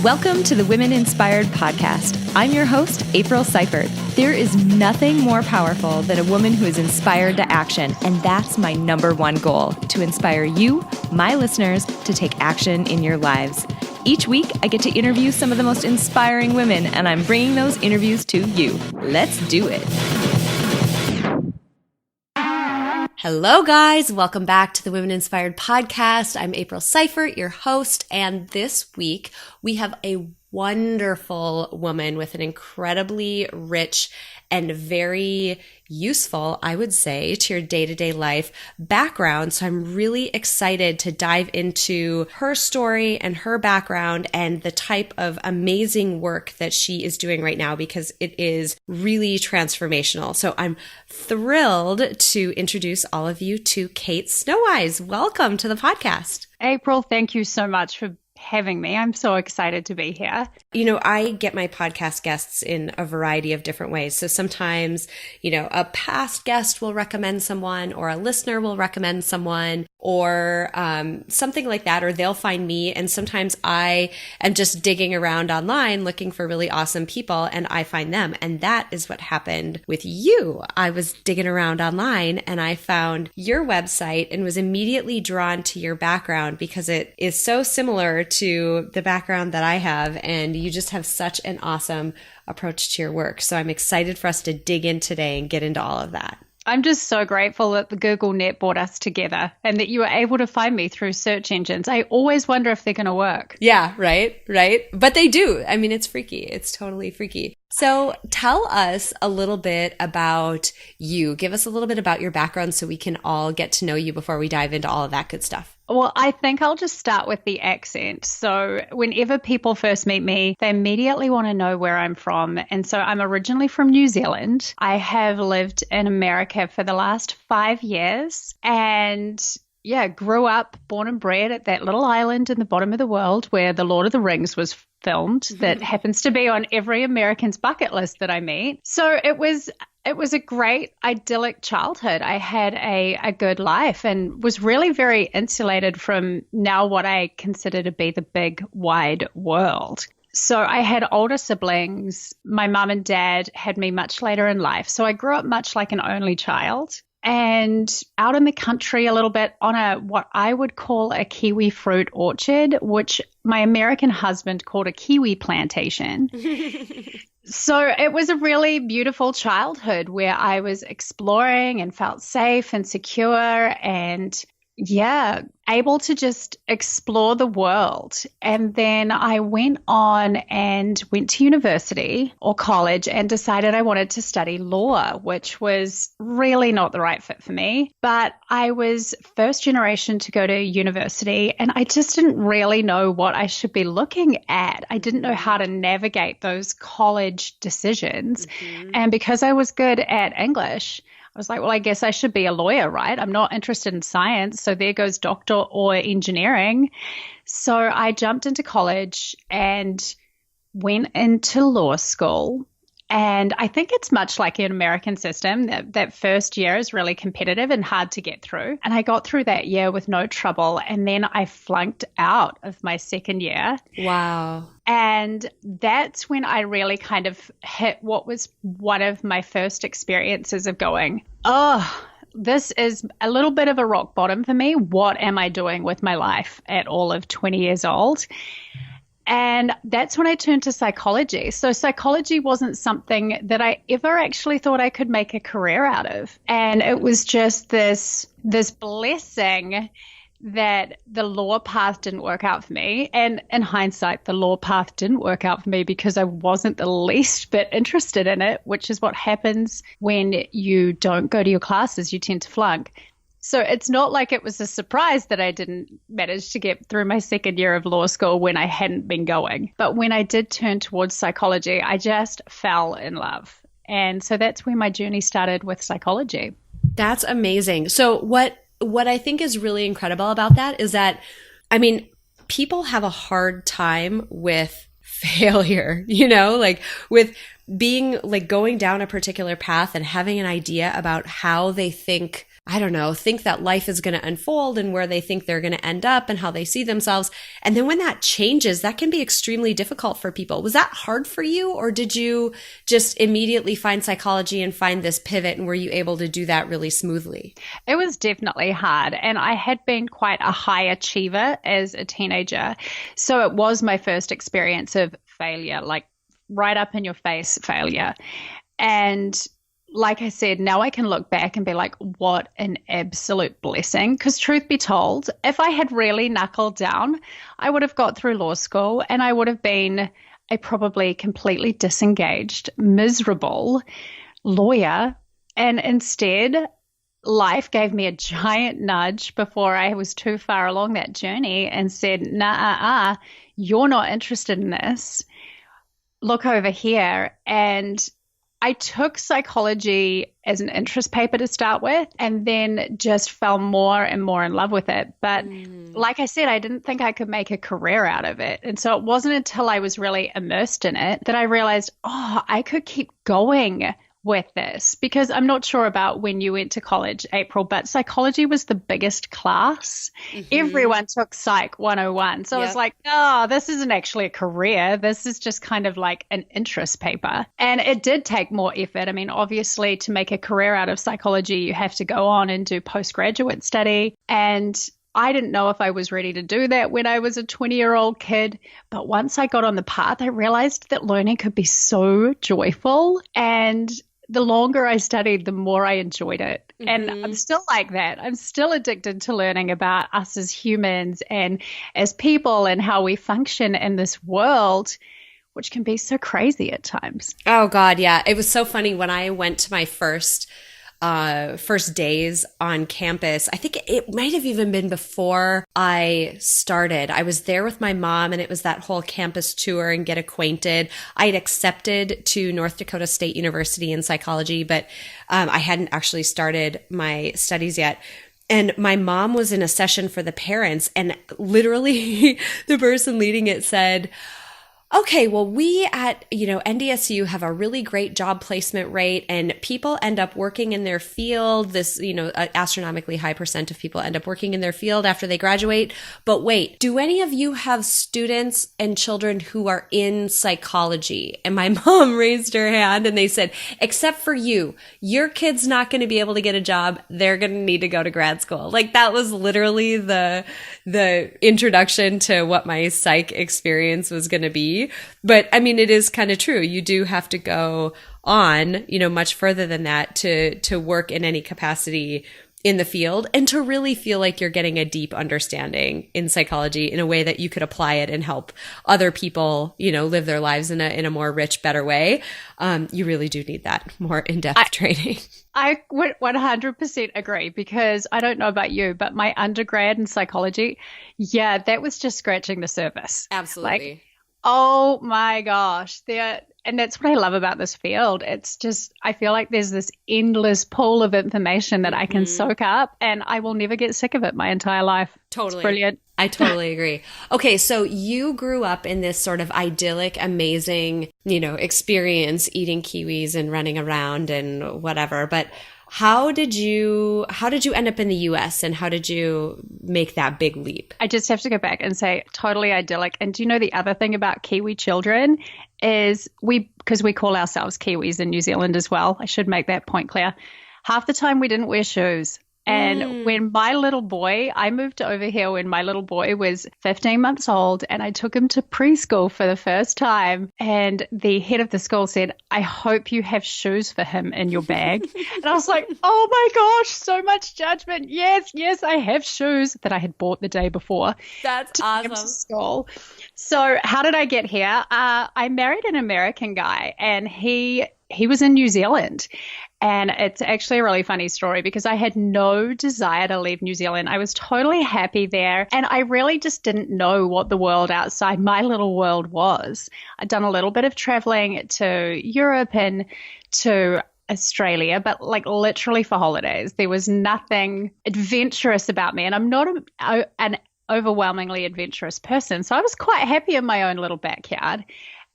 Welcome to the Women Inspired Podcast. I'm your host, April Seifert. There is nothing more powerful than a woman who is inspired to action, and that's my number one goal, to inspire you, my listeners, to take action in your lives. Each week, I get to interview some of the most inspiring women, and I'm bringing those interviews to you. Let's do it. Hello, guys. Welcome back to the Women Inspired Podcast. I'm April Seifert, your host, and this week we have a wonderful woman with an incredibly rich and very useful, I would say, to your day-to-day life background. So I'm really excited to dive into her story and her background and the type of amazing work that she is doing right now, because it is really transformational. So I'm thrilled to introduce all of you to Kate Snowise. Welcome to the podcast. April, thank you so much for having me. I'm so excited to be here. You know, I get my podcast guests in a variety of different ways. So sometimes, a past guest will recommend someone, or a listener will recommend someone, or something like that, or they'll find me. And sometimes I am just digging around online looking for really awesome people, and I find them. And that is what happened with you. I was digging around online and I found your website and was immediately drawn to your background because it is so similar to the background that I have, and you just have such an awesome approach to your work. So I'm excited for us to dig in today and get into all of that. I'm just so grateful that the Google Net brought us together and that you were able to find me through search engines. I always wonder if they're going to work. Yeah, right. But they do. I mean, it's freaky. It's totally freaky. So tell us a little bit about you. Give us a little bit about your background so we can all get to know you before we dive into all of that good stuff. Well, I think I'll just start with the accent. So whenever people first meet me, they immediately want to know where I'm from. And so I'm originally from New Zealand. I have lived in America for the last 5 years and grew up, born and bred at that little island in the bottom of the world where The Lord of the Rings was filmed. That happens to be on every American's bucket list that I meet. So it was a great idyllic childhood. I had a good life and was really very insulated from now what I consider to be the big wide world. So I had older siblings. My mum and dad had me much later in life. So I grew up much like an only child. And out in the country a little bit on what I would call a kiwi fruit orchard, which my American husband called a kiwi plantation. So it was a really beautiful childhood where I was exploring and felt safe and secure and able to just explore the world. And then I went to university or college and decided I wanted to study law, which was really not the right fit for me. But I was first generation to go to university and I just didn't really know what I should be looking at. I didn't know how to navigate those college decisions. And because I was good at English, I was like, well, I guess I should be a lawyer, right? I'm not interested in science. So there goes doctor or engineering. So I jumped into college and went into law school. And I think it's much like an American system. That first year is really competitive and hard to get through. And I got through that year with no trouble. And then I flunked out of my second year. Wow. And that's when I really kind of hit what was one of my first experiences of going, this is a little bit of a rock bottom for me. What am I doing with my life at all of 20 years old? And that's when I turned to psychology. So psychology wasn't something that I ever actually thought I could make a career out of. And it was just this blessing that the law path didn't work out for me. And in hindsight, the law path didn't work out for me because I wasn't the least bit interested in it, which is what happens when you don't go to your classes. You tend to flunk. So it's not like it was a surprise that I didn't manage to get through my second year of law school when I hadn't been going. But when I did turn towards psychology, I just fell in love. And so that's where my journey started with psychology. That's amazing. So what I think is really incredible about that is that, I mean, people have a hard time with failure, with being going down a particular path and having an idea about how they think I don't know, think that life is going to unfold and where they think they're going to end up and how they see themselves. And then when that changes, that can be extremely difficult for people. Was that hard for you, or did you just immediately find psychology and find this pivot, and were you able to do that really smoothly? It was definitely hard. And I had been quite a high achiever as a teenager. So it was my first experience of failure, like right up in your face failure. And like I said, now I can look back and be like, what an absolute blessing. Because truth be told, if I had really knuckled down, I would have got through law school and I would have been a probably completely disengaged, miserable lawyer. And instead, life gave me a giant nudge before I was too far along that journey and said, nah, you're not interested in this. Look over here. And I took psychology as an interest paper to start with, and then just fell more and more in love with it. But like I said, I didn't think I could make a career out of it. And so it wasn't until I was really immersed in it that I realized, I could keep going with this, because I'm not sure about when you went to college, April, but psychology was the biggest class. Everyone took Psych 101. So it's like, this isn't actually a career. This is just kind of like an interest paper. And it did take more effort. I mean, obviously, to make a career out of psychology, you have to go on and do postgraduate study. And I didn't know if I was ready to do that when I was a 20-year-old kid. But once I got on the path, I realized that learning could be so joyful. And the longer I studied, the more I enjoyed it. And I'm still like that. I'm still addicted to learning about us as humans and as people and how we function in this world, which can be so crazy at times. Oh, God, yeah. It was so funny when I went to my first days on campus. I think it might have even been before I started. I was there with my mom, and it was that whole campus tour and get acquainted. I had accepted to North Dakota State University in psychology, but I hadn't actually started my studies yet. And my mom was in a session for the parents, and literally the person leading it said, okay, well, we at, NDSU have a really great job placement rate, and people end up working in their field. This, astronomically high percent of people end up working in their field after they graduate. But wait, do any of you have students and children who are in psychology? And my mom raised her hand and they said, except for you, your kid's not going to be able to get a job. They're going to need to go to grad school. Like, that was literally the introduction to what my psych experience was going to be. But I mean, it is kind of true. You do have to go on, much further than that to work in any capacity in the field and to really feel like you're getting a deep understanding in psychology in a way that you could apply it and help other people, live their lives in a more rich, better way. You really do need that more in-depth training. I would 100% agree, because I don't know about you, but my undergrad in psychology, that was just scratching the surface. Absolutely. Oh my gosh. And that's what I love about this field. It's just, I feel like there's this endless pool of information that I can soak up, and I will never get sick of it my entire life. Totally. It's brilliant. I totally agree. Okay, so you grew up in this sort of idyllic, amazing, experience eating kiwis and running around and whatever. But how did you end up in the US, and how did you make that big leap? I just have to go back and say totally idyllic. And do you know the other thing about Kiwi children is because we call ourselves Kiwis in New Zealand as well. I should make that point clear. Half the time we didn't wear shoes. And when I moved over here when my little boy was 15 months old, and I took him to preschool for the first time. And the head of the school said, I hope you have shoes for him in your bag. And I was like, oh my gosh, so much judgment. Yes, I have shoes that I had bought the day before. That's awesome. To school. So how did I get here? I married an American guy, and he was in New Zealand. And it's actually a really funny story, because I had no desire to leave New Zealand. I was totally happy there. And I really just didn't know what the world outside my little world was. I'd done a little bit of traveling to Europe and to Australia, but like literally for holidays. There was nothing adventurous about me. And I'm not an overwhelmingly adventurous person. So I was quite happy in my own little backyard.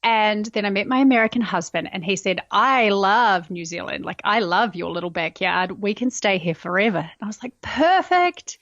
And then I met my American husband and he said, I love New Zealand. Like, I love your little backyard. We can stay here forever. And I was like, perfect.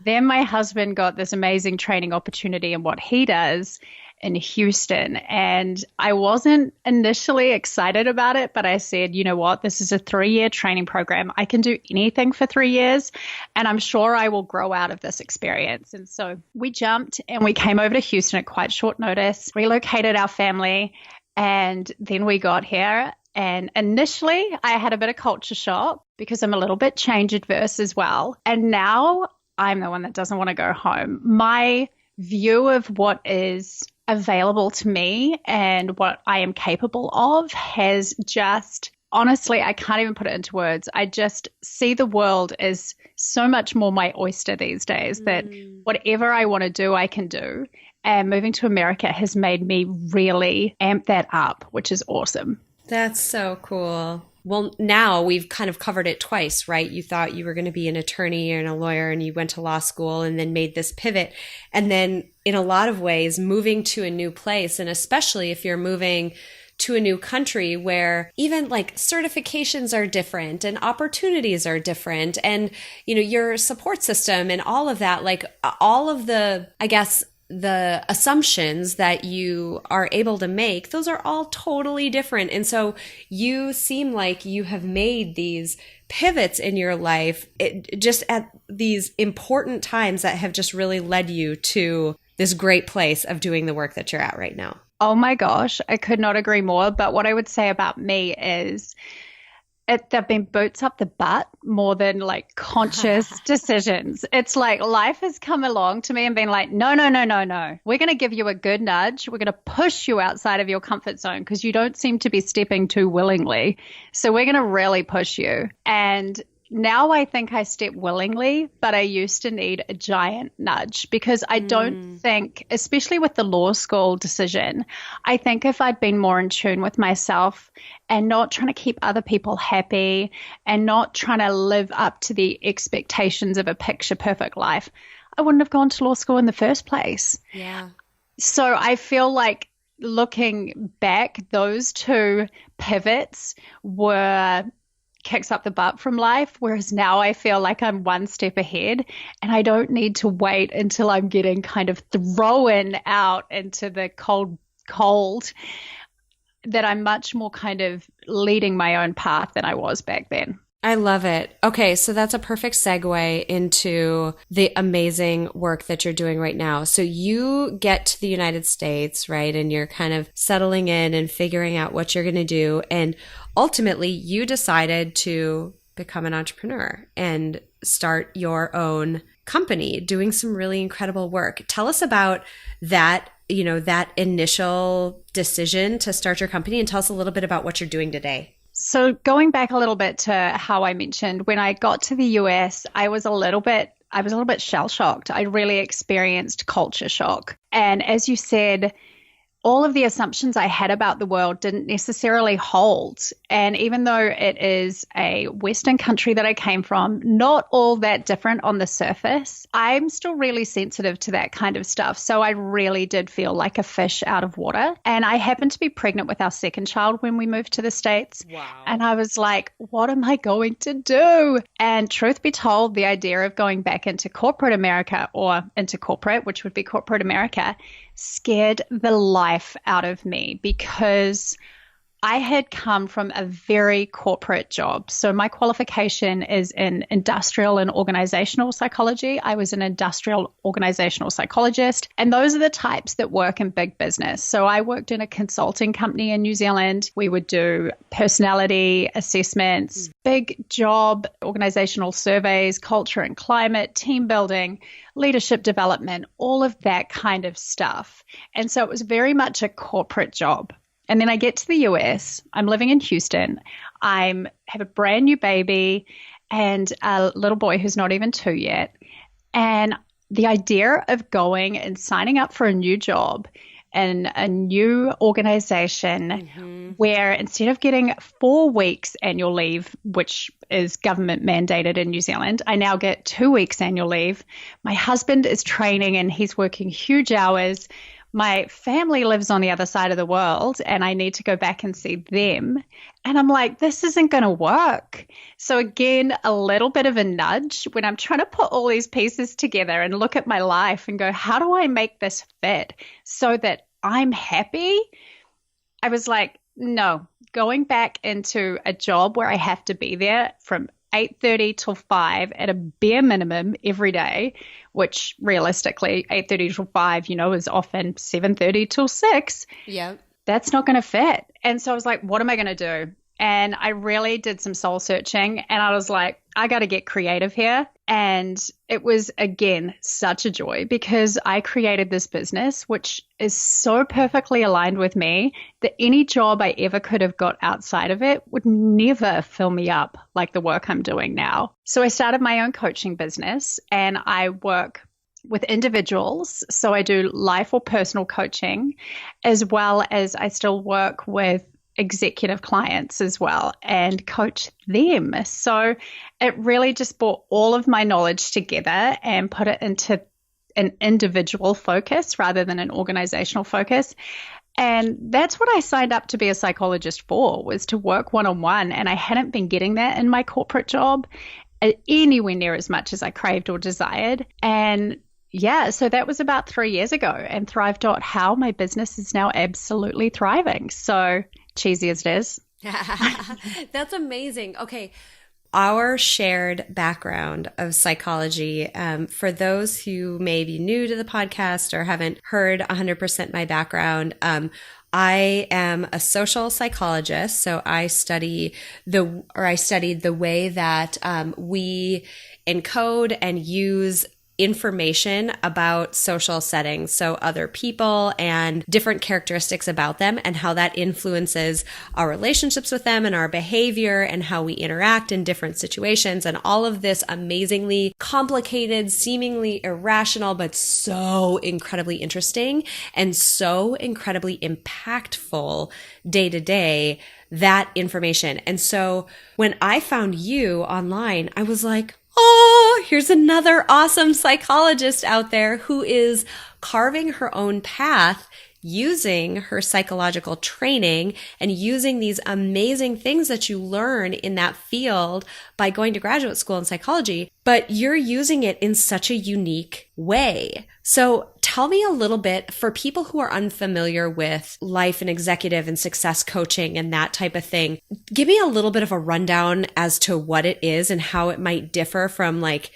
Then my husband got this amazing training opportunity in what he does in Houston. And I wasn't initially excited about it, but I said, you know what? This is a 3-year training program. I can do anything for 3 years, and I'm sure I will grow out of this experience. And so we jumped and we came over to Houston at quite short notice, relocated our family, and then we got here. And initially I had a bit of culture shock because I'm a little bit change adverse as well. And now I'm the one that doesn't want to go home. My view of what is available to me and what I am capable of has just, honestly, I can't even put it into words. I just see the world as so much more my oyster these days that whatever I want to do, I can do. And moving to America has made me really amp that up, which is awesome. That's so cool. Well, now we've kind of covered it twice, right? You thought you were going to be an attorney and a lawyer and you went to law school and then made this pivot. And then in a lot of ways, moving to a new place, and especially if you're moving to a new country where even like certifications are different and opportunities are different and, you know, your support system and all of that, like all of the, I guess, the assumptions that you are able to make, those are all totally different. And so you seem like you have made these pivots in your life just at these important times that have just really led you to this great place of doing the work that you're at right now. Oh my gosh, I could not agree more. But what I would say about me is they've been boots up the butt more than like conscious decisions. It's like life has come along to me and been like, no. We're going to give you a good nudge. We're going to push you outside of your comfort zone because you don't seem to be stepping too willingly. So we're going to really push you. And now I think I step willingly, but I used to need a giant nudge because I don't think, especially with the law school decision, I think if I'd been more in tune with myself and not trying to keep other people happy and not trying to live up to the expectations of a picture perfect life, I wouldn't have gone to law school in the first place. Yeah. So I feel like looking back, those two pivots were kicks up the butt from life, whereas now I feel like I'm one step ahead and I don't need to wait until I'm getting kind of thrown out into the cold, that I'm much more kind of leading my own path than I was back then. I love it. Okay, so that's a perfect segue into the amazing work that you're doing right now. So you get to the United States, right? And you're kind of settling in and figuring out what you're going to do. And ultimately, you decided to become an entrepreneur and start your own company, doing some really incredible work. Tell us about that, you know, that initial decision to start your company, and tell us a little bit about what you're doing today. So going back a little bit to how I mentioned, when I got to the US, I was a little bit shell-shocked. I really experienced culture shock. And as you said, all of the assumptions I had about the world didn't necessarily hold. And even though it is a Western country that I came from, not all that different on the surface, I'm still really sensitive to that kind of stuff. So I really did feel like a fish out of water. And I happened to be pregnant with our second child when we moved to the States. Wow. And I was like, what am I going to do? And truth be told, the idea of going back into corporate America, or into corporate, which would be corporate America, scared the life out of me because I had come from a very corporate job. So my qualification is in industrial and organizational psychology. I was an industrial organizational psychologist, and those are the types that work in big business. So I worked in a consulting company in New Zealand. We would do personality assessments, big job, organizational surveys, culture and climate, team building, leadership development, all of that kind of stuff. And so it was very much a corporate job. And then I get to the US, I'm living in Houston, I have a brand new baby and a little boy who's not even 2 yet. And the idea of going and signing up for a new job in a new organization where instead of getting 4 weeks annual leave, which is government mandated in New Zealand, I now get 2 weeks annual leave. My husband is training and he's working huge hours. my family lives on the other side of the world and I need to go back and see them. And I'm like, this isn't going to work. So again, a little bit of a nudge when I'm trying to put all these pieces together and look at my life and go, how do I make this fit so that I'm happy? I was like, no, going back into a job where I have to be there from 8:30 till 5 at a bare minimum every day, which realistically 8:30 till 5, is often 7:30 till 6. Yeah. That's not going to fit. And so I was like, what am I going to do? And I really did some soul searching and I was like, I got to get creative here. And it was, again, such a joy because I created this business, which is so perfectly aligned with me that any job I ever could have got outside of it would never fill me up like the work I'm doing now. So I started my own coaching business and I work with individuals. So I do life or personal coaching, as well as I still work with executive clients as well and coach them. So it really just brought all of my knowledge together and put it into an individual focus rather than an organizational focus. And that's what I signed up to be a psychologist for, was to work one-on-one. And I hadn't been getting that in my corporate job anywhere near as much as I craved or desired. And yeah, so that was about 3 years ago, and Thrive.how, my business is now absolutely thriving. So cheesy as it is. That's amazing. Okay. Our shared background of psychology, for those who may be new to the podcast or haven't heard 100% my background, I am a social psychologist. So I studied the way that we encode and use information about social settings, so other people and different characteristics about them and how that influences our relationships with them and our behavior and how we interact in different situations, and all of this amazingly complicated, seemingly irrational, but so incredibly interesting and so incredibly impactful day to day, that information. And so when I found you online, I was like, oh, here's another awesome psychologist out there who is carving her own path using her psychological training and using these amazing things that you learn in that field by going to graduate school in psychology, but you're using it in such a unique way. So tell me a little bit, for people who are unfamiliar with life and executive and success coaching and that type of thing, give me a little bit of a rundown as to what it is and how it might differ from like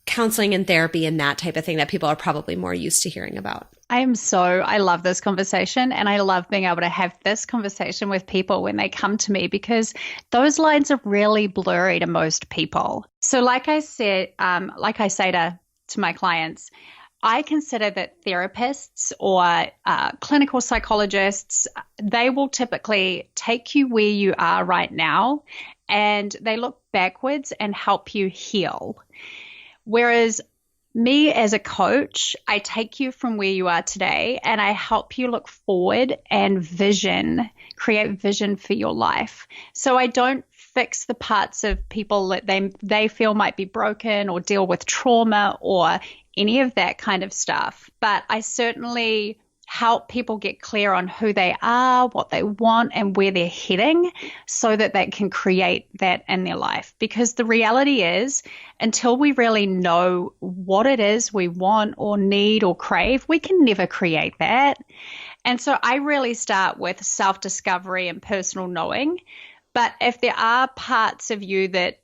counseling and therapy and that type of thing that people are probably more used to hearing about. I love this conversation, and I love being able to have this conversation with people when they come to me, because those lines are really blurry to most people. So like I say to my clients, I consider that therapists or clinical psychologists, they will typically take you where you are right now and they look backwards and help you heal. Whereas me as a coach, I take you from where you are today and I help you look forward and create vision for your life. So I don't fix the parts of people that they feel might be broken or deal with trauma or any of that kind of stuff. But I certainly help people get clear on who they are, what they want, and where they're heading so that they can create that in their life. Because the reality is, until we really know what it is we want or need or crave, we can never create that. And so I really start with self-discovery and personal knowing. But if there are parts of you that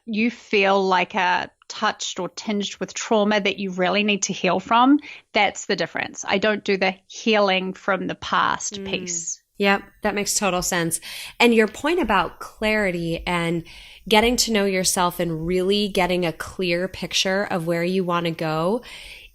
you feel like are touched or tinged with trauma that you really need to heal from, that's the difference. I don't do the healing from the past piece. Yep, that makes total sense. And your point about clarity and getting to know yourself and really getting a clear picture of where you want to go,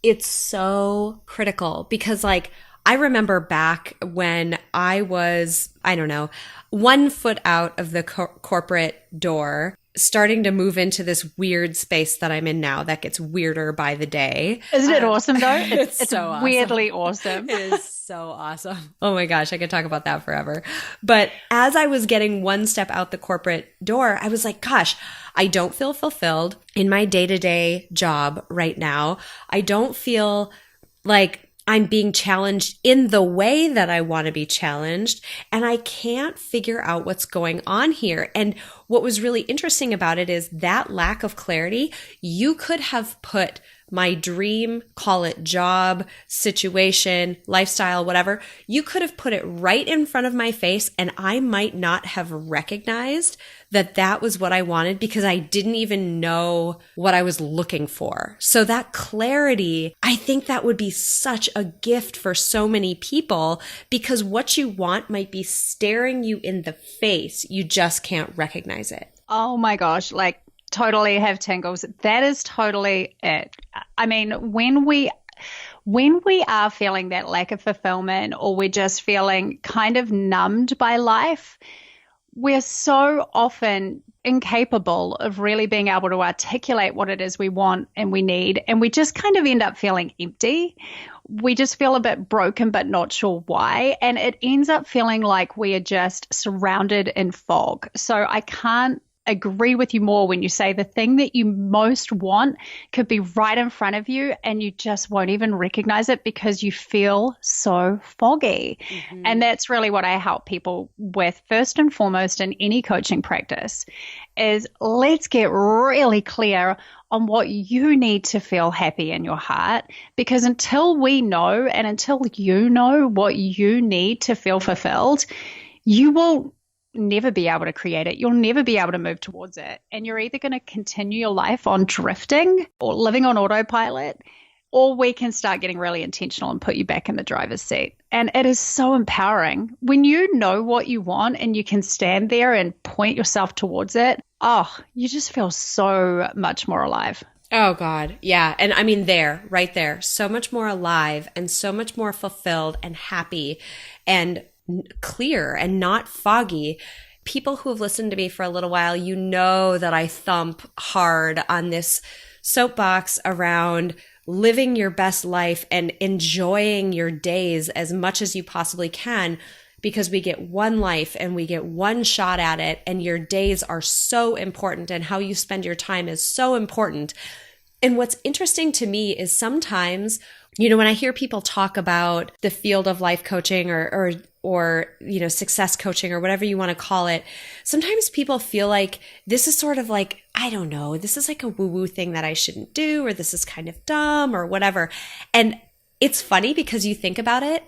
it's so critical because I remember back when I was, 1 foot out of the corporate door, starting to move into this weird space that I'm in now that gets weirder by the day. Isn't it awesome though? It's so awesome. Weirdly awesome. It is so awesome. Oh my gosh, I could talk about that forever. But as I was getting 1 step out the corporate door, I was like, gosh, I don't feel fulfilled in my day-to-day job right now. I don't feel like I'm being challenged in the way that I want to be challenged, and I can't figure out what's going on here. And what was really interesting about it is that lack of clarity. You could have put my dream, call it job, situation, lifestyle, whatever. You could have put it right in front of my face, and I might not have recognized that that was what I wanted because I didn't even know what I was looking for. So that clarity, I think that would be such a gift for so many people because what you want might be staring you in the face. You just can't recognize it. Oh my gosh, like totally have tingles. That is totally it. I mean, when we are feeling that lack of fulfillment or we're just feeling kind of numbed by life, we're so often incapable of really being able to articulate what it is we want and we need. And we just kind of end up feeling empty. We just feel a bit broken, but not sure why. And it ends up feeling like we are just surrounded in fog. So I can't agree with you more when you say the thing that you most want could be right in front of you and you just won't even recognize it because you feel so foggy. Mm-hmm. And that's really what I help people with first and foremost in any coaching practice is let's get really clear on what you need to feel happy in your heart, because until we know and until you know what you need to feel fulfilled, you will never be able to create it. You'll never be able to move towards it. And you're either going to continue your life on drifting or living on autopilot, or we can start getting really intentional and put you back in the driver's seat. And it is so empowering. When you know what you want and you can stand there and point yourself towards it, oh, you just feel so much more alive. Oh God. Yeah. And I mean, right there, so much more alive and so much more fulfilled and happy and clear and not foggy. People who have listened to me for a little while, you know that I thump hard on this soapbox around living your best life and enjoying your days as much as you possibly can, because we get one life and we get one shot at it, and your days are so important and how you spend your time is so important. And what's interesting to me is sometimes, when I hear people talk about the field of life coaching or success coaching or whatever you want to call it, sometimes people feel like this is sort of like, I don't know, this is like a woo-woo thing that I shouldn't do, or this is kind of dumb or whatever. And it's funny because you think about it,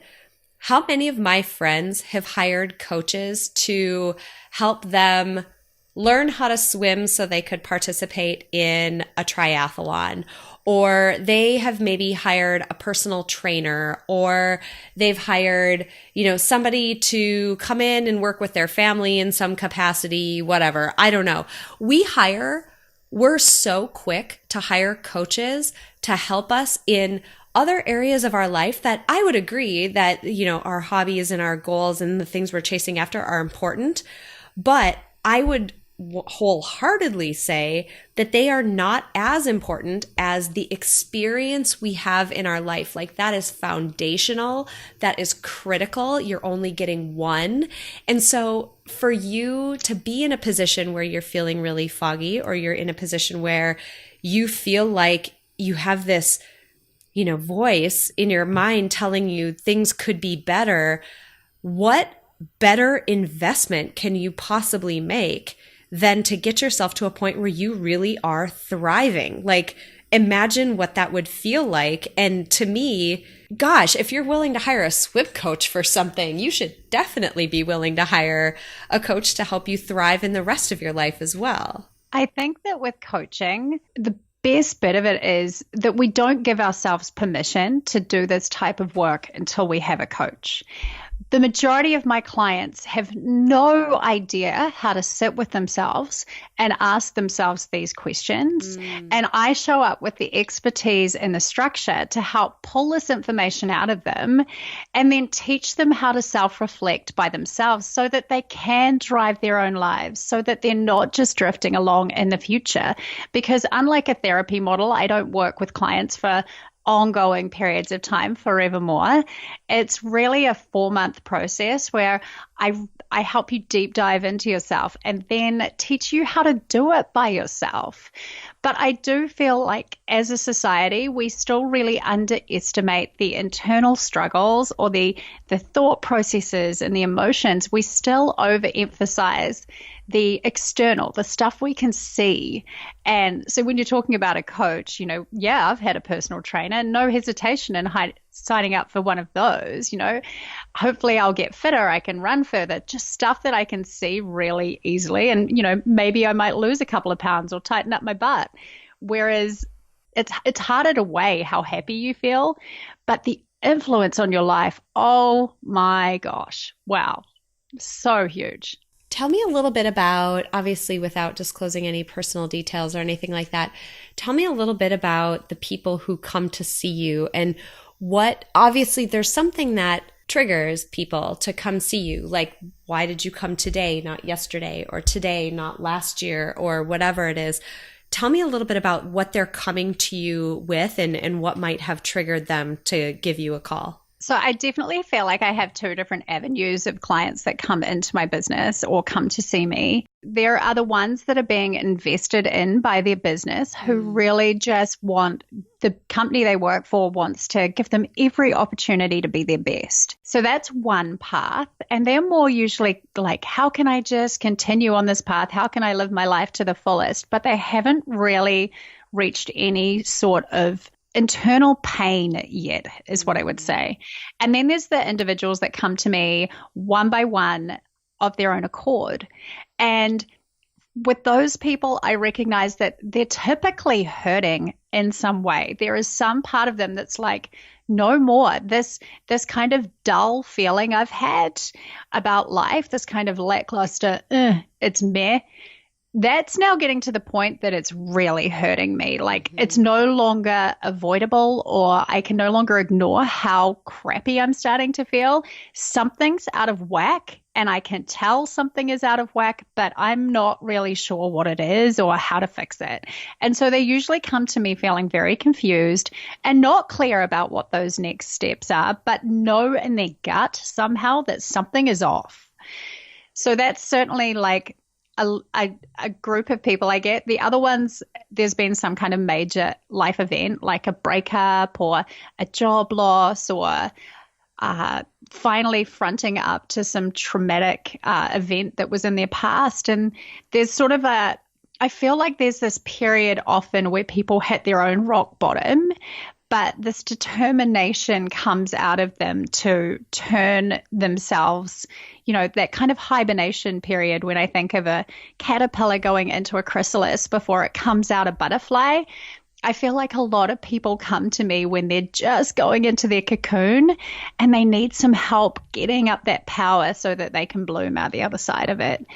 how many of my friends have hired coaches to help them learn how to swim so they could participate in a triathlon, or they have maybe hired a personal trainer, or they've hired, somebody to come in and work with their family in some capacity, whatever. I don't know. We're so quick to hire coaches to help us in other areas of our life that I would agree that, our hobbies and our goals and the things we're chasing after are important. But I would wholeheartedly say that they are not as important as the experience we have in our life. Like, that is foundational. That is critical. You're only getting one. And so for you to be in a position where you're feeling really foggy, or you're in a position where you feel like you have this, voice in your mind telling you things could be better, what better investment can you possibly make than to get yourself to a point where you really are thriving? Like, imagine what that would feel like. And to me, gosh, if you're willing to hire a swim coach for something, you should definitely be willing to hire a coach to help you thrive in the rest of your life as well. I think that with coaching, the best bit of it is that we don't give ourselves permission to do this type of work until we have a coach. The majority of my clients have no idea how to sit with themselves and ask themselves these questions. And I show up with the expertise and the structure to help pull this information out of them and then teach them how to self-reflect by themselves so that they can drive their own lives, so that they're not just drifting along in the future. Because unlike a therapy model, I don't work with clients for ongoing periods of time forevermore. It's really a 4-month process where I help you deep dive into yourself and then teach you how to do it by yourself. But I do feel like as a society, we still really underestimate the internal struggles or the thought processes and the emotions. We still overemphasize the external, the stuff we can see. And so when you're talking about a coach, yeah, I've had a personal trainer, no hesitation in signing up for one of those. Hopefully I'll get fitter, I can run further, just stuff that I can see really easily. And, maybe I might lose a couple of pounds or tighten up my butt. Whereas it's harder to weigh how happy you feel, but the influence on your life, oh my gosh, wow, so huge. Tell me a little bit about, obviously without disclosing any personal details or anything like that, tell me a little bit about the people who come to see you and obviously there's something that triggers people to come see you. Like, why did you come today, not yesterday, or today, not last year, or whatever it is. Tell me a little bit about what they're coming to you with and what might have triggered them to give you a call. So I definitely feel like I have two different avenues of clients that come into my business or come to see me. There are the ones that are being invested in by their business who really just want the company they work for wants to give them every opportunity to be their best. So that's one path. And they're more usually like, how can I just continue on this path? How can I live my life to the fullest? But they haven't really reached any sort of internal pain yet, is what I would say. And then there's the individuals that come to me one by one of their own accord. And with those people, I recognize that they're typically hurting in some way. There is some part of them that's like, no more. This kind of dull feeling I've had about life, this kind of lackluster, it's meh. That's now getting to the point that it's really hurting me. Like it's no longer avoidable, or I can no longer ignore how crappy I'm starting to feel. Something's out of whack, and I can tell something is out of whack, but I'm not really sure what it is or how to fix it. And so they usually come to me feeling very confused and not clear about what those next steps are, but know in their gut somehow that something is off. So that's certainly like a group of people I get. The other ones, there's been some kind of major life event like a breakup or a job loss or finally fronting up to some traumatic event that was in their past. And there's sort of I feel like there's this period often where people hit their own rock bottom, but this determination comes out of them to turn themselves, that kind of hibernation period when I think of a caterpillar going into a chrysalis before it comes out a butterfly. I feel like a lot of people come to me when they're just going into their cocoon and they need some help getting up that power so that they can bloom out the other side of it.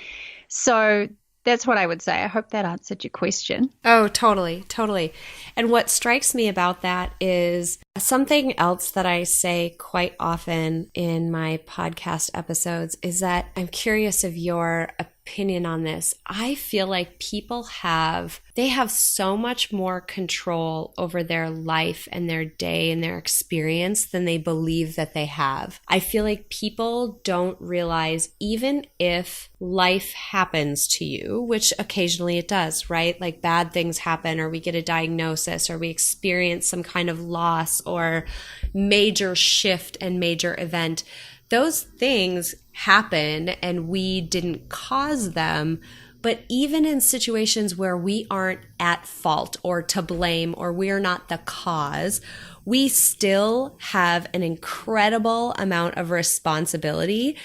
So that's what I would say. I hope that answered your question. Oh, totally, totally. And what strikes me about that is something else that I say quite often in my podcast episodes is that I'm curious of your opinion on this. I feel like people have so much more control over their life and their day and their experience than they believe that they have. I feel like people don't realize, even if life happens to you, which occasionally it does, right? Like bad things happen, or we get a diagnosis, or we experience some kind of loss or major shift and major event. Those things happen and we didn't cause them. But even in situations where we aren't at fault or to blame, or we're not the cause, we still have an incredible amount of responsibility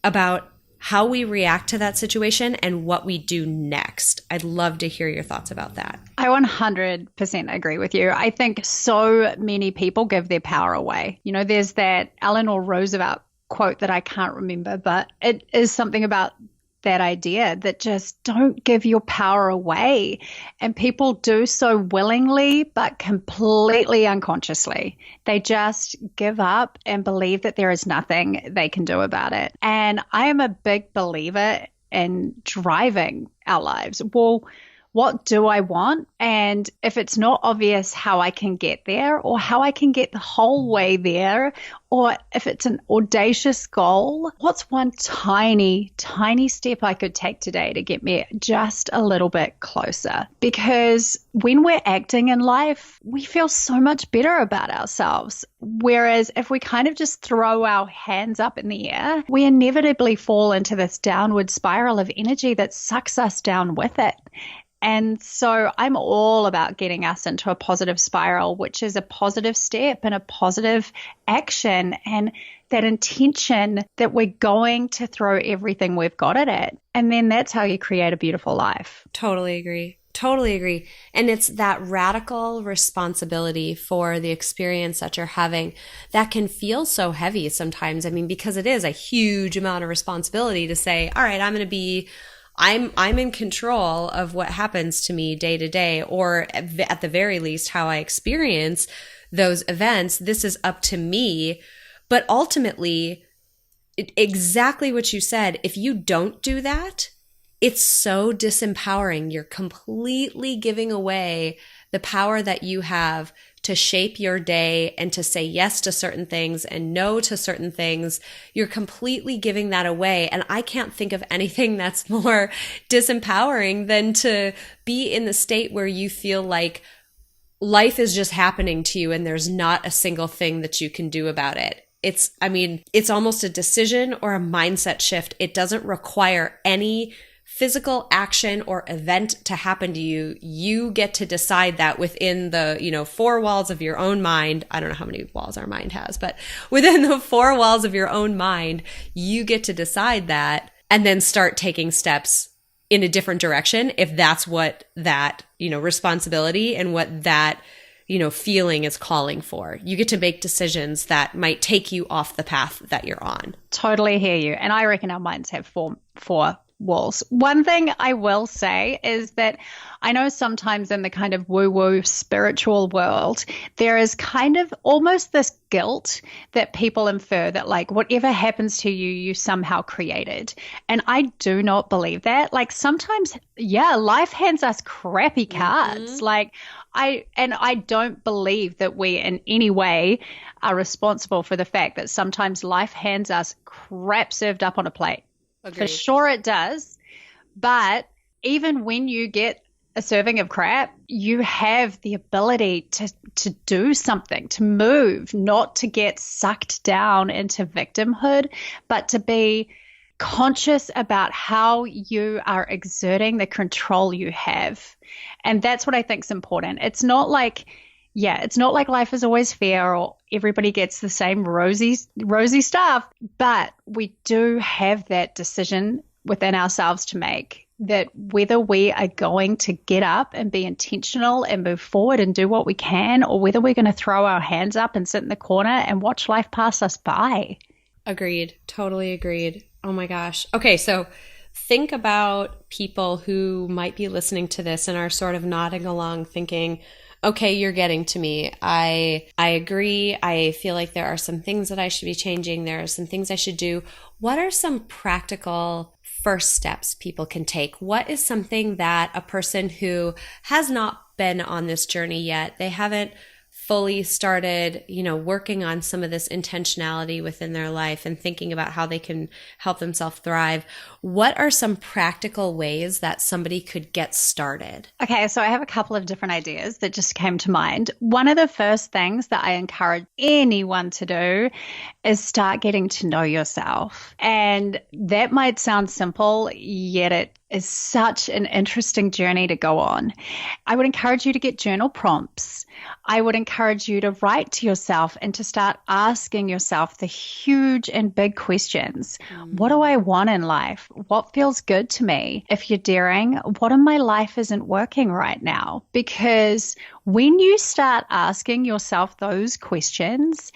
about how we react to that situation and what we do next. I'd love to hear your thoughts about that. I 100% agree with you. I think so many people give their power away. There's that Eleanor Roosevelt quote that I can't remember, but it is something about that idea that just don't give your power away. And people do so willingly, but completely unconsciously. They just give up and believe that there is nothing they can do about it. And I am a big believer in driving our lives. Well, what do I want? And if it's not obvious how I can get there or how I can get the whole way there, or if it's an audacious goal, what's one tiny, tiny step I could take today to get me just a little bit closer? Because when we're acting in life, we feel so much better about ourselves. Whereas if we kind of just throw our hands up in the air, we inevitably fall into this downward spiral of energy that sucks us down with it. And so I'm all about getting us into a positive spiral, which is a positive step and a positive action and that intention that we're going to throw everything we've got at it. And then that's how you create a beautiful life. Totally agree. Totally agree. And it's that radical responsibility for the experience that you're having that can feel so heavy sometimes. I mean, because it is a huge amount of responsibility to say, all right, I'm in control of what happens to me day to day, or at the very least, how I experience those events. This is up to me. But ultimately, exactly what you said, if you don't do that, it's so disempowering. You're completely giving away the power that you have to shape your day and to say yes to certain things and no to certain things. You're completely giving that away. And I can't think of anything that's more disempowering than to be in the state where you feel like life is just happening to you and there's not a single thing that you can do about it. It's almost a decision or a mindset shift. It doesn't require any physical action or event to happen to you. You get to decide that within the, four walls of your own mind. I don't know how many walls our mind has, but within the four walls of your own mind, you get to decide that and then start taking steps in a different direction if that's what that, responsibility and what that, feeling is calling for. You get to make decisions that might take you off the path that you're on. Totally hear you. And I reckon our minds have four walls. One thing I will say is that I know sometimes in the kind of woo-woo spiritual world, there is kind of almost this guilt that people infer that like whatever happens to you, you somehow created. And I do not believe that. Like sometimes, life hands us crappy cards. Mm-hmm. Like I don't believe that we in any way are responsible for the fact that sometimes life hands us crap served up on a plate. Agreed. For sure it does. But even when you get a serving of crap, you have the ability to do something, to move, not to get sucked down into victimhood, but to be conscious about how you are exerting the control you have. And that's what I think is important. It's not like life is always fair or everybody gets the same rosy stuff, but we do have that decision within ourselves to make, that whether we are going to get up and be intentional and move forward and do what we can, or whether we're going to throw our hands up and sit in the corner and watch life pass us by. Agreed. Totally agreed. Oh my gosh. Okay, so think about people who might be listening to this and are sort of nodding along thinking, okay, you're getting to me. I agree. I feel like there are some things that I should be changing. There are some things I should do. What are some practical first steps people can take? What is something that a person who has not been on this journey yet, they haven't fully started, working on some of this intentionality within their life and thinking about how they can help themselves thrive. What are some practical ways that somebody could get started? Okay, so I have a couple of different ideas that just came to mind. One of the first things that I encourage anyone to do is start getting to know yourself. And that might sound simple, yet it is such an interesting journey to go on. I would encourage you to get journal prompts. I would encourage you to write to yourself and to start asking yourself the huge and big questions. What do I want in life? What feels good to me? If you're daring, what in my life isn't working right now? Because when you start asking yourself those questions,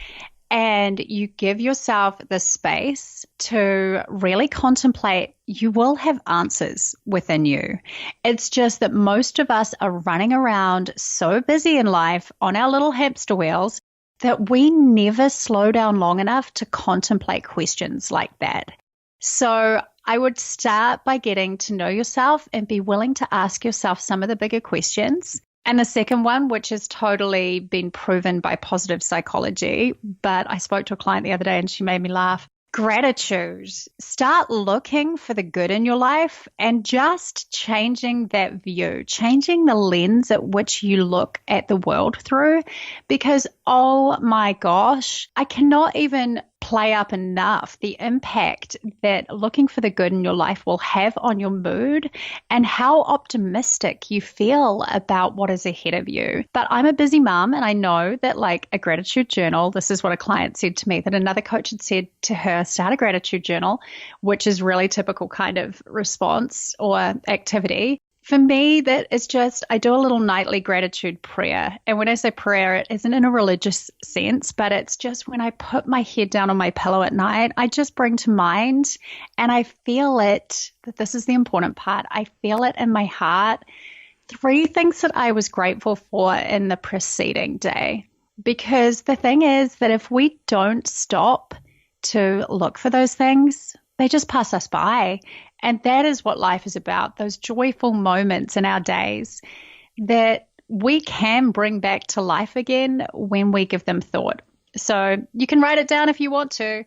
and you give yourself the space to really contemplate, you will have answers within you. It's just that most of us are running around so busy in life on our little hamster wheels that we never slow down long enough to contemplate questions like that. So I would start by getting to know yourself and be willing to ask yourself some of the bigger questions. And the second one, which has totally been proven by positive psychology, but I spoke to a client the other day and she made me laugh. Gratitude. Start looking for the good in your life and just changing that view, changing the lens at which you look at the world through. Because, oh my gosh, I cannot even play up enough the impact that looking for the good in your life will have on your mood and how optimistic you feel about what is ahead of you. But I'm a busy mom, and I know that like a gratitude journal, this is what a client said to me, that another coach had said to her, start a gratitude journal, which is really typical kind of response or activity. For me, that is just, I do a little nightly gratitude prayer. And when I say prayer, it isn't in a religious sense, but it's just when I put my head down on my pillow at night, I just bring to mind and I feel it, that this is the important part. I feel it in my heart. 3 things that I was grateful for in the preceding day. Because the thing is that if we don't stop to look for those things, they just pass us by. And that is what life is about, those joyful moments in our days that we can bring back to life again when we give them thought. So you can write it down if you want to,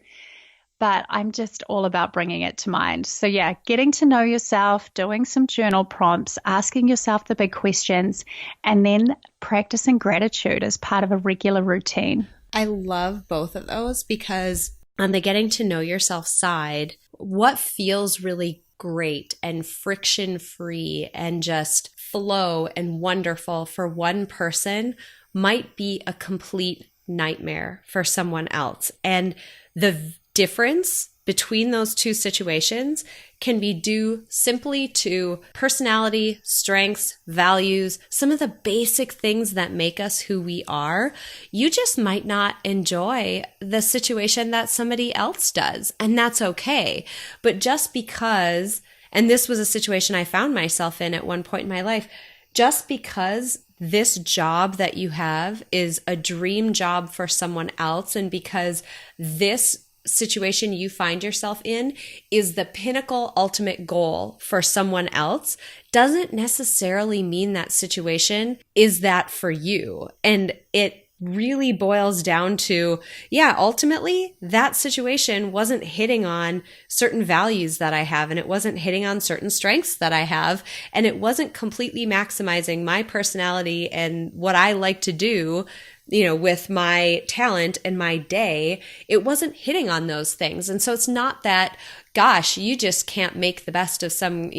but I'm just all about bringing it to mind. So yeah, getting to know yourself, doing some journal prompts, asking yourself the big questions, and then practicing gratitude as part of a regular routine. I love both of those because on the getting to know yourself side, what feels really great and friction-free and just flow and wonderful for one person might be a complete nightmare for someone else. And the difference between those two situations can be due simply to personality, strengths, values, some of the basic things that make us who we are. You just might not enjoy the situation that somebody else does, and that's okay. But just because, and this was a situation I found myself in at one point in my life, just because this job that you have is a dream job for someone else, and because this situation you find yourself in is the pinnacle ultimate goal for someone else, doesn't necessarily mean that situation is that for you. And it really boils down to, yeah, ultimately that situation wasn't hitting on certain values that I have, and it wasn't hitting on certain strengths that I have, and it wasn't completely maximizing my personality and what I like to do, with my talent and my day. It wasn't hitting on those things. And so it's not that, gosh, you just can't make the best of some,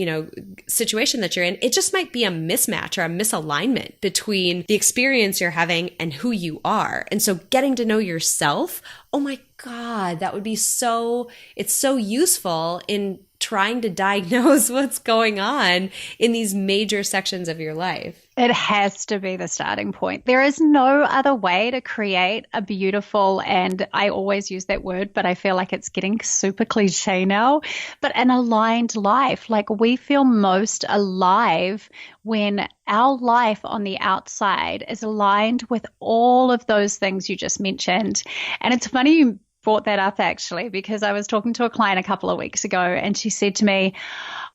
situation that you're in. It just might be a mismatch or a misalignment between the experience you're having and who you are. And so getting to know yourself, oh my God, that would be it's so useful in trying to diagnose what's going on in these major sections of your life. It has to be the starting point. There is no other way to create a beautiful, and I always use that word, but I feel like it's getting super cliche now, but an aligned life. Like we feel most alive when our life on the outside is aligned with all of those things you just mentioned. And it's funny you brought that up actually, because I was talking to a client a couple of weeks ago and she said to me,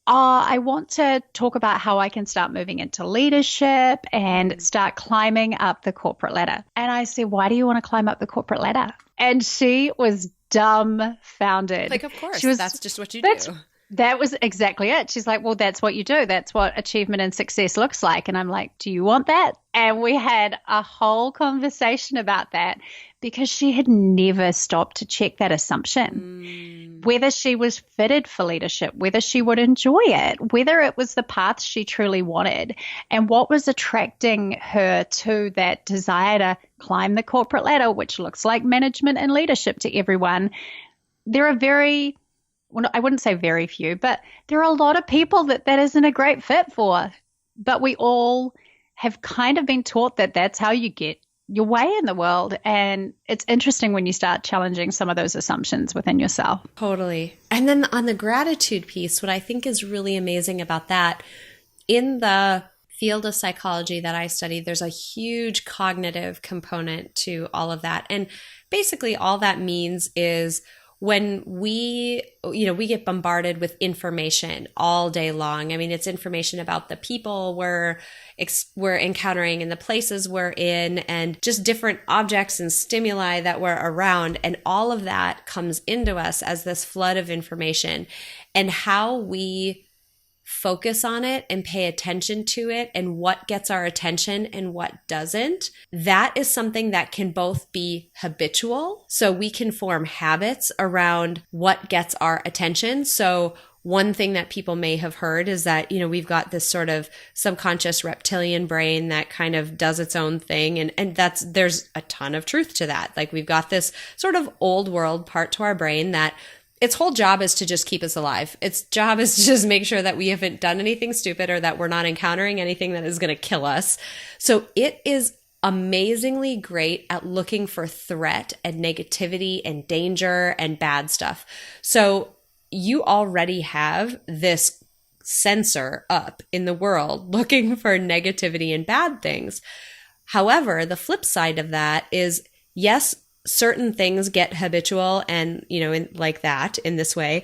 I want to talk about how I can start moving into leadership and start climbing up the corporate ladder. And I said, why do you want to climb up the corporate ladder? And she was dumbfounded. Like, of course, that's just what you do. That was exactly it. She's like, well, that's what you do. That's what achievement and success looks like. And I'm like, do you want that? And we had a whole conversation about that because she had never stopped to check that assumption, whether she was fitted for leadership, whether she would enjoy it, whether it was the path she truly wanted, and what was attracting her to that desire to climb the corporate ladder, which looks like management and leadership to everyone. There are I wouldn't say very few, but there are a lot of people that isn't a great fit for. But we all have kind of been taught that that's how you get your way in the world. And it's interesting when you start challenging some of those assumptions within yourself. Totally. And then on the gratitude piece, what I think is really amazing about that, in the field of psychology that I study, there's a huge cognitive component to all of that. And basically all that means is when we get bombarded with information all day long. I mean, it's information about the people we're encountering and the places we're in and just different objects and stimuli that we're around. And all of that comes into us as this flood of information. And how we focus on it and pay attention to it and what gets our attention and what doesn't, that is something that can both be habitual. So we can form habits around what gets our attention. So one thing that people may have heard is that, we've got this sort of subconscious reptilian brain that kind of does its own thing. And there's a ton of truth to that. Like we've got this sort of old world part to our brain that its whole job is to just keep us alive. Its job is to just make sure that we haven't done anything stupid or that we're not encountering anything that is going to kill us. So it is amazingly great at looking for threat and negativity and danger and bad stuff. So you already have this sensor up in the world looking for negativity and bad things. However, the flip side of that is, yes, certain things get habitual and, like that in this way,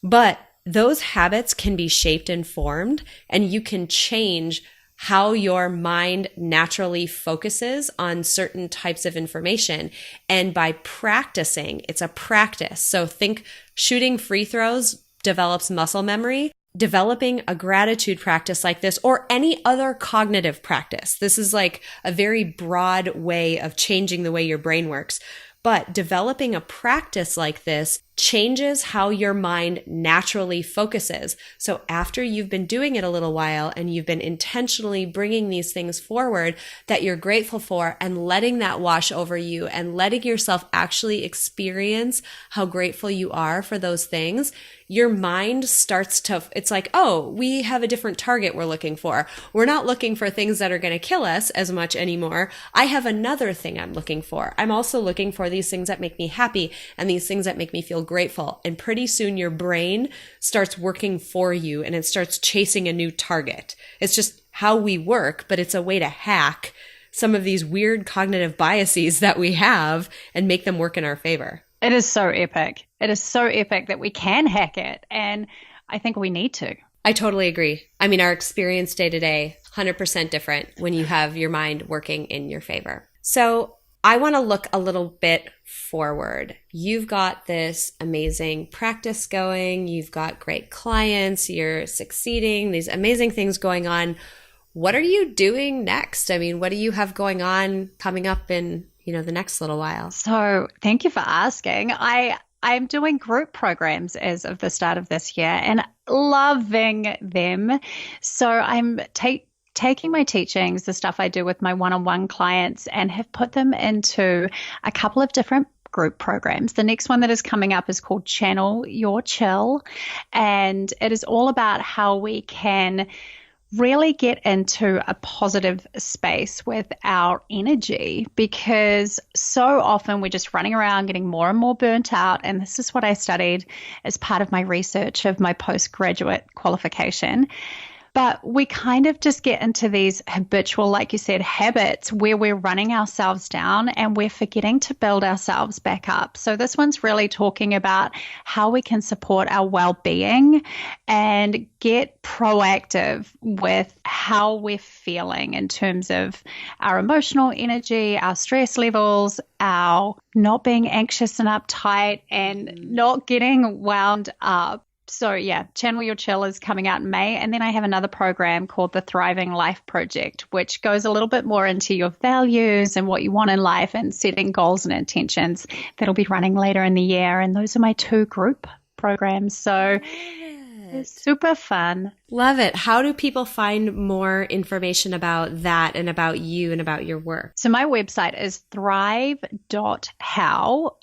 but those habits can be shaped and formed, and you can change how your mind naturally focuses on certain types of information. And by practicing, it's a practice. So think shooting free throws develops muscle memory. Developing a gratitude practice like this, or any other cognitive practice. This is like a very broad way of changing the way your brain works. But developing a practice like this changes how your mind naturally focuses. So after you've been doing it a little while and you've been intentionally bringing these things forward that you're grateful for and letting that wash over you and letting yourself actually experience how grateful you are for those things, your mind starts to, it's like, oh, we have a different target we're looking for. We're not looking for things that are going to kill us as much anymore. I have another thing I'm looking for. I'm also looking for these things that make me happy and these things that make me feel grateful. And pretty soon your brain starts working for you and it starts chasing a new target. It's just how we work, but it's a way to hack some of these weird cognitive biases that we have and make them work in our favor. It is so epic. It is so epic that we can hack it. And I think we need to. I totally agree. I mean, our experience day to day, 100% different when you have your mind working in your favor. So I want to look a little bit forward. You've got this amazing practice going. You've got great clients. You're succeeding. These amazing things going on. What are you doing next? I mean, what do you have going on coming up in the next little while? So thank you for asking. I'm doing group programs as of the start of this year and loving them. So I'm taking my teachings, the stuff I do with my one-on-one clients, and have put them into a couple of different group programs. The next one that is coming up is called Channel Your Chill, and it is all about how we can really get into a positive space with our energy, because so often we're just running around getting more and more burnt out. And this is what I studied as part of my research of my postgraduate qualification. But we kind of just get into these habitual, like you said, habits where we're running ourselves down and we're forgetting to build ourselves back up. So this one's really talking about how we can support our well-being and get proactive with how we're feeling in terms of our emotional energy, our stress levels, our not being anxious and uptight and not getting wound up. So yeah, Channel Your Chill is coming out in May. And then I have another program called the Thriving Life Project, which goes a little bit more into your values and what you want in life and setting goals and intentions. That'll be running later in the year. And those are my 2 group programs. So it's super fun. Love it. How do people find more information about that and about you and about your work? So my website is thrive.how, How,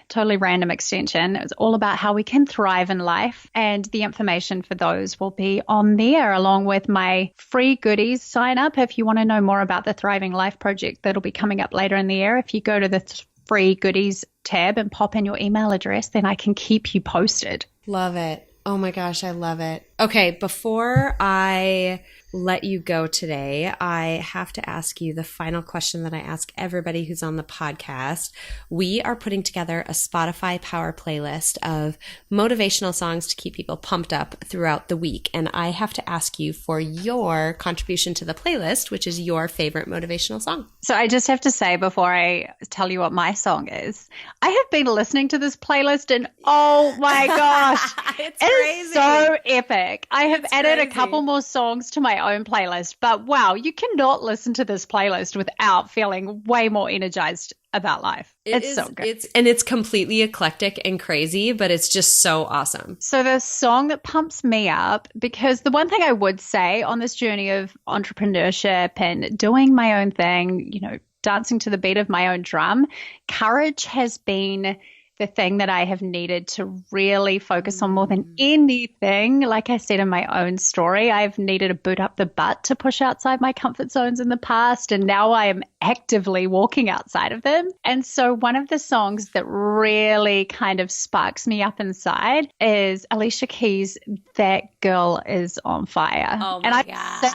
totally random extension. It's all about how we can thrive in life. And the information for those will be on there along with my free goodies. Sign up if you want to know more about the Thriving Life Project that'll be coming up later in the year. If you go to the free goodies tab and pop in your email address, then I can keep you posted. Love it. Oh my gosh, I love it. Okay, before I let you go today, I have to ask you the final question that I ask everybody who's on the podcast. We are putting together a Spotify Power playlist of motivational songs to keep people pumped up throughout the week. And I have to ask you for your contribution to the playlist, which is your favorite motivational song. So I just have to say before I tell you what my song is, I have been listening to this playlist and oh my gosh, it's it is so epic. I have added a couple more songs to my own playlist, but wow, you cannot listen to this playlist without feeling way more energized about life. It's so good. It's completely eclectic and crazy, but it's just so awesome. So the song that pumps me up, because the one thing I would say on this journey of entrepreneurship and doing my own thing, you know, dancing to the beat of my own drum, courage has been the thing that I have needed to really focus on more than anything. Like I said in my own story, I've needed a boot up the butt to push outside my comfort zones in the past, and now I am actively walking outside of them. And so one of the songs that really kind of sparks me up inside is Alicia Keys' That Girl Is on Fire. Oh my God.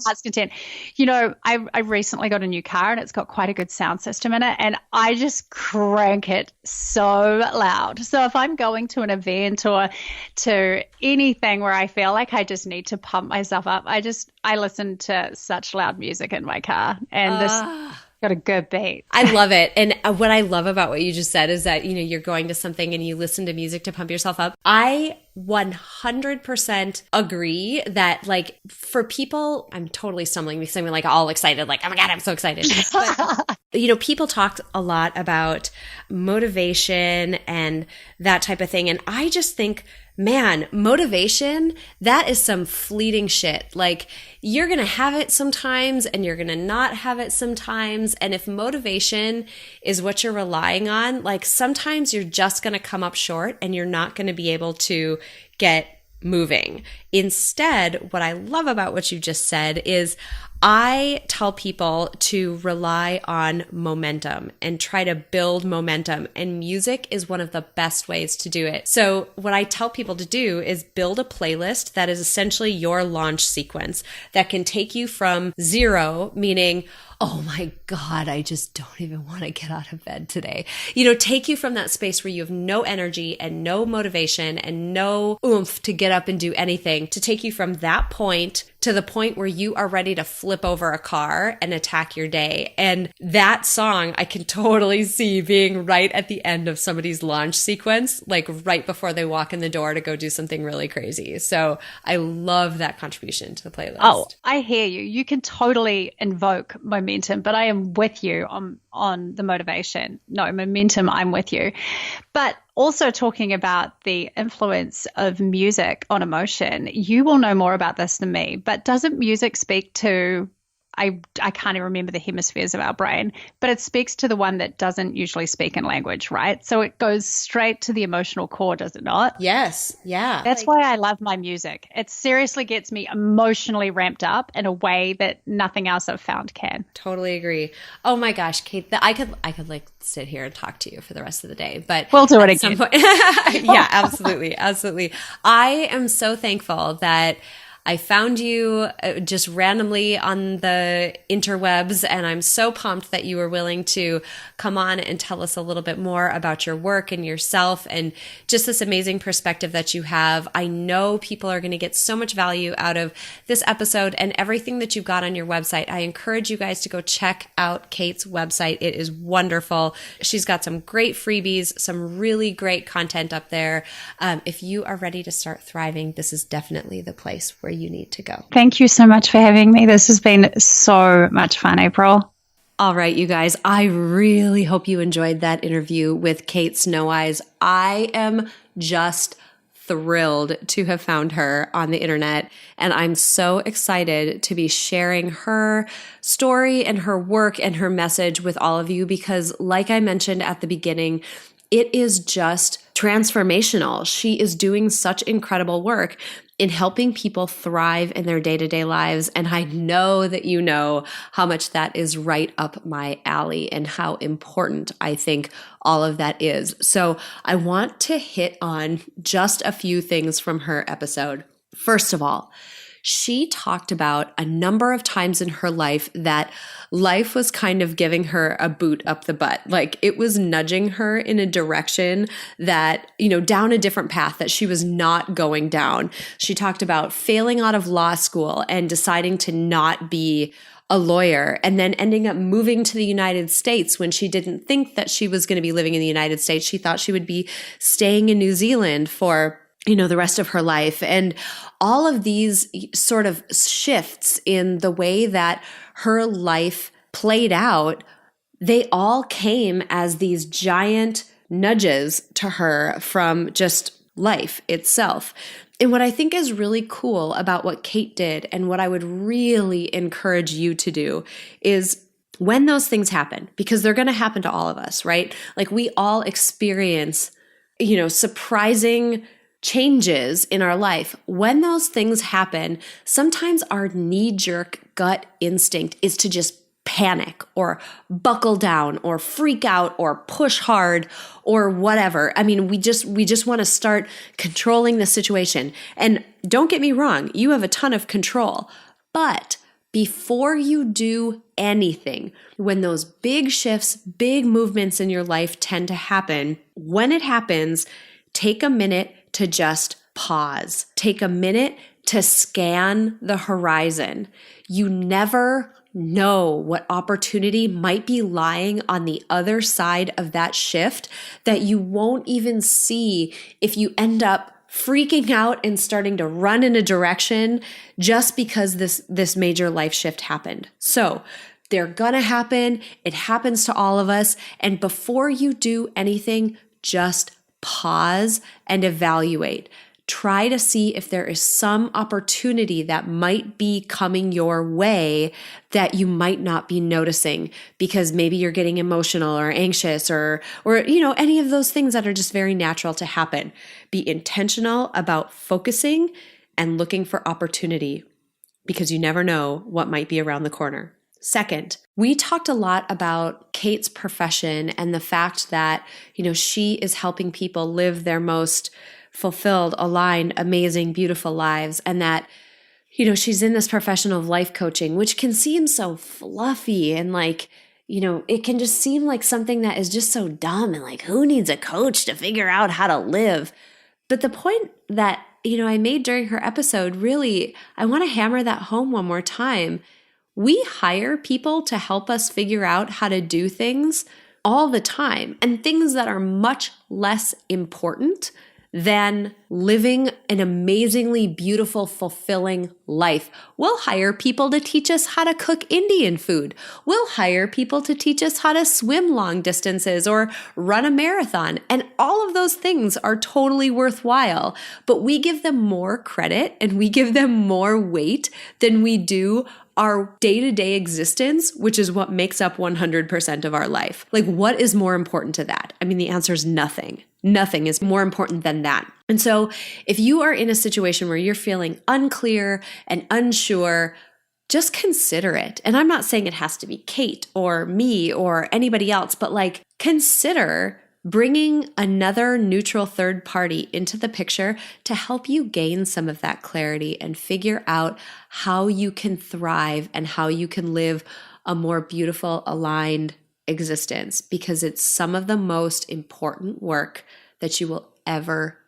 Heart's content. You know, I recently got a new car and it's got quite a good sound system in it, and I just crank it so loud. So if I'm going to an event or to anything where I feel like I just need to pump myself up, I listen to such loud music in my car, and this got a good beat. I love it. And what I love about what you just said is that, you know, you're going to something and you listen to music to pump yourself up. I 100% agree that, like, for people, I'm totally stumbling because I'm like all excited, like, oh my God, I'm so excited. But, you know, people talk a lot about motivation and that type of thing. And I just think, man, motivation, that is some fleeting shit. Like, you're going to have it sometimes and you're going to not have it sometimes. And if motivation is what you're relying on, like, sometimes you're just going to come up short and you're not going to be able to get moving. Instead, what I love about what you just said is I tell people to rely on momentum and try to build momentum, and music is one of the best ways to do it. So what I tell people to do is build a playlist that is essentially your launch sequence that can take you from zero, meaning, oh my God, I just don't even want to get out of bed today. You know, take you from that space where you have no energy and no motivation and no oomph to get up and do anything, to take you from that point to the point where you are ready to flip over a car and attack your day. And that song, I can totally see being right at the end of somebody's launch sequence, like right before they walk in the door to go do something really crazy. So I love that contribution to the playlist. Oh, I hear you. You can totally invoke momentum, but I am with you on the motivation. No, momentum, I'm with you. But also talking about the influence of music on emotion, you will know more about this than me, but doesn't music speak to, I can't even remember the hemispheres of our brain, but it speaks to the one that doesn't usually speak in language, right? So it goes straight to the emotional core, does it not? Yes. Yeah. That's why I love my music. It seriously gets me emotionally ramped up in a way that nothing else I've found can. Totally agree. Oh my gosh, Kate, I could like sit here and talk to you for the rest of the day, but we'll do it again. Yeah, absolutely. Absolutely. I am so thankful that I found you just randomly on the interwebs, and I'm so pumped that you were willing to come on and tell us a little bit more about your work and yourself and just this amazing perspective that you have. I know people are going to get so much value out of this episode and everything that you've got on your website. I encourage you guys to go check out Kate's website. It is wonderful. She's got some great freebies, some really great content up there. If you are ready to start thriving, this is definitely the place where you need to go. Thank you so much for having me. This has been so much fun, April. All right, you guys, I really hope you enjoyed that interview with Kate Snowise. I am just thrilled to have found her on the internet, and I'm so excited to be sharing her story and her work and her message with all of you because, like I mentioned at the beginning, it is just transformational. She is doing such incredible work in helping people thrive in their day-to-day lives. And I know that you know how much that is right up my alley and how important I think all of that is. So I want to hit on just a few things from her episode. First of all, she talked about a number of times in her life that life was kind of giving her a boot up the butt. Like it was nudging her in a direction that, down a different path that she was not going down. She talked about failing out of law school and deciding to not be a lawyer, and then ending up moving to the United States when she didn't think that she was going to be living in the United States. She thought she would be staying in New Zealand for the rest of her life. And all of these sort of shifts in the way that her life played out, they all came as these giant nudges to her from just life itself. And what I think is really cool about what Kate did, and what I would really encourage you to do, is when those things happen, because they're going to happen to all of us, right? Like we all experience, surprising changes in our life. When those things happen, sometimes our knee-jerk gut instinct is to just panic or buckle down or freak out or push hard or whatever. I mean, we just want to start controlling the situation. And don't get me wrong, you have a ton of control. But before you do anything, when those big shifts, big movements in your life tend to happen, when it happens, take a minute to just pause. Take a minute to scan the horizon. You never know what opportunity might be lying on the other side of that shift that you won't even see if you end up freaking out and starting to run in a direction just because this major life shift happened. So they're gonna happen. It happens to all of us. And before you do anything, just pause and evaluate. Try to see if there is some opportunity that might be coming your way that you might not be noticing because maybe you're getting emotional or anxious or any of those things that are just very natural to happen. Be intentional about focusing and looking for opportunity because you never know what might be around the corner. Second, we talked a lot about Kate's profession and the fact that, she is helping people live their most fulfilled, aligned, amazing, beautiful lives. And that, she's in this profession of life coaching, which can seem so fluffy and it can just seem like something that is just so dumb and like, who needs a coach to figure out how to live? But the point that, I made during her episode, really, I want to hammer that home one more time. We hire people to help us figure out how to do things all the time, and things that are much less important than living an amazingly beautiful, fulfilling life. We'll hire people to teach us how to cook Indian food. We'll hire people to teach us how to swim long distances or run a marathon. And all of those things are totally worthwhile, but we give them more credit and we give them more weight than we do our day-to-day existence, which is what makes up 100% of our life. Like, what is more important to that? I mean, the answer is nothing. Nothing is more important than that. And so if you are in a situation where you're feeling unclear and unsure, just consider it. And I'm not saying it has to be Kate or me or anybody else, but consider bringing another neutral third party into the picture to help you gain some of that clarity and figure out how you can thrive and how you can live a more beautiful, aligned existence, because it's some of the most important work that you will ever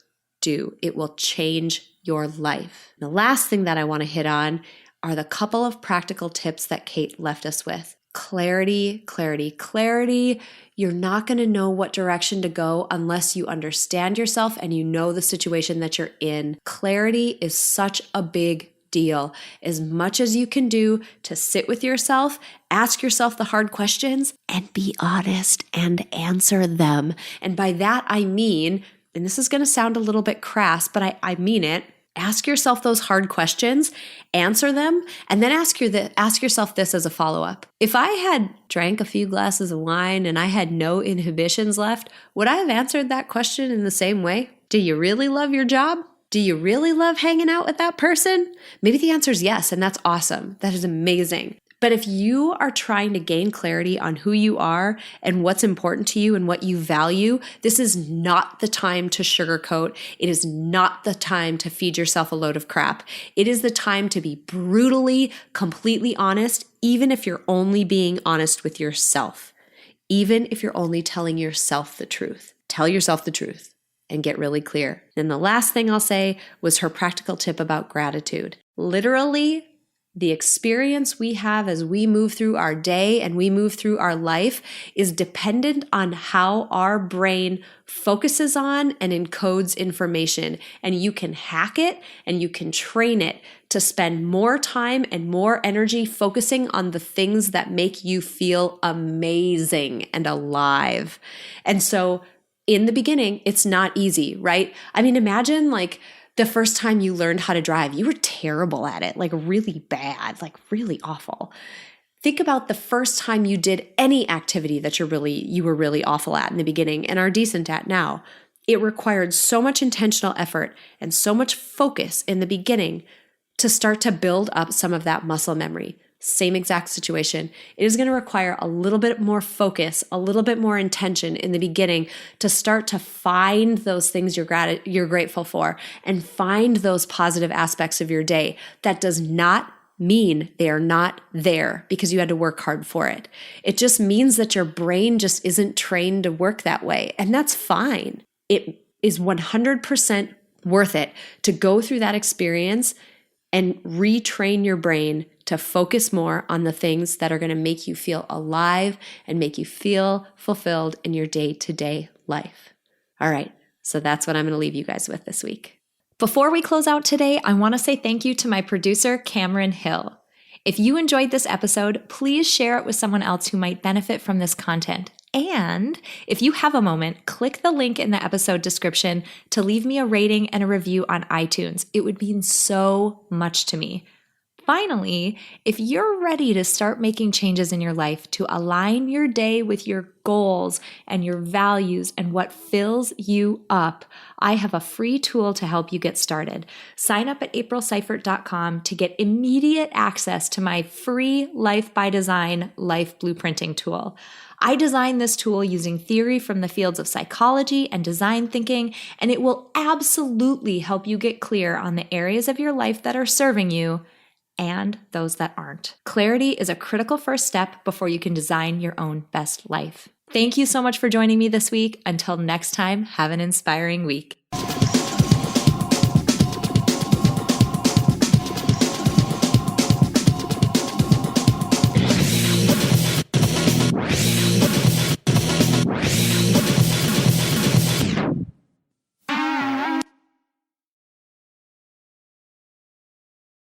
do. It will change your life. The last thing that I want to hit on are the couple of practical tips that Kate left us with. Clarity, clarity, clarity. You're not going to know what direction to go unless you understand yourself and you know the situation that you're in. Clarity is such a big deal. As much as you can do to sit with yourself, ask yourself the hard questions, and be honest and answer them. And by that, I mean, and this is going to sound a little bit crass, but I mean it. Ask yourself those hard questions, answer them, and then ask yourself this as a follow-up. If I had drank a few glasses of wine and I had no inhibitions left, would I have answered that question in the same way? Do you really love your job? Do you really love hanging out with that person? Maybe the answer is yes, and that's awesome. That is amazing. But if you are trying to gain clarity on who you are and what's important to you and what you value, this is not the time to sugarcoat. It is not the time to feed yourself a load of crap. It is the time to be brutally, completely honest, even if you're only being honest with yourself. Even if you're only telling yourself the truth. Tell yourself the truth and get really clear. And the last thing I'll say was her practical tip about gratitude. Literally, the experience we have as we move through our day and we move through our life is dependent on how our brain focuses on and encodes information. And you can hack it and you can train it to spend more time and more energy focusing on the things that make you feel amazing and alive. And so in the beginning, it's not easy, right? I mean, imagine like the first time you learned how to drive, you were terrible at it, like really bad, like really awful. Think about the first time you did any activity that you were really awful at in the beginning and are decent at now. It required so much intentional effort and so much focus in the beginning to start to build up some of that muscle memory. Same exact situation. It is going to require a little bit more focus, a little bit more intention in the beginning to start to find those things you're grateful for and find those positive aspects of your day. That does not mean they are not there because you had to work hard for it. It just means that your brain just isn't trained to work that way. And that's fine. It is 100% worth it to go through that experience and retrain your brain to focus more on the things that are going to make you feel alive and make you feel fulfilled in your day-to-day life. All right, so that's what I'm going to leave you guys with this week. Before we close out today, I want to say thank you to my producer, Cameron Hill. If you enjoyed this episode, please share it with someone else who might benefit from this content. And if you have a moment, click the link in the episode description to leave me a rating and a review on iTunes. It would mean so much to me. Finally, if you're ready to start making changes in your life to align your day with your goals and your values and what fills you up, I have a free tool to help you get started. Sign up at aprilseifert.com to get immediate access to my free Life by Design life blueprinting tool. I designed this tool using theory from the fields of psychology and design thinking, and it will absolutely help you get clear on the areas of your life that are serving you and those that aren't. Clarity is a critical first step before you can design your own best life. Thank you so much for joining me this week. Until next time, have an inspiring week.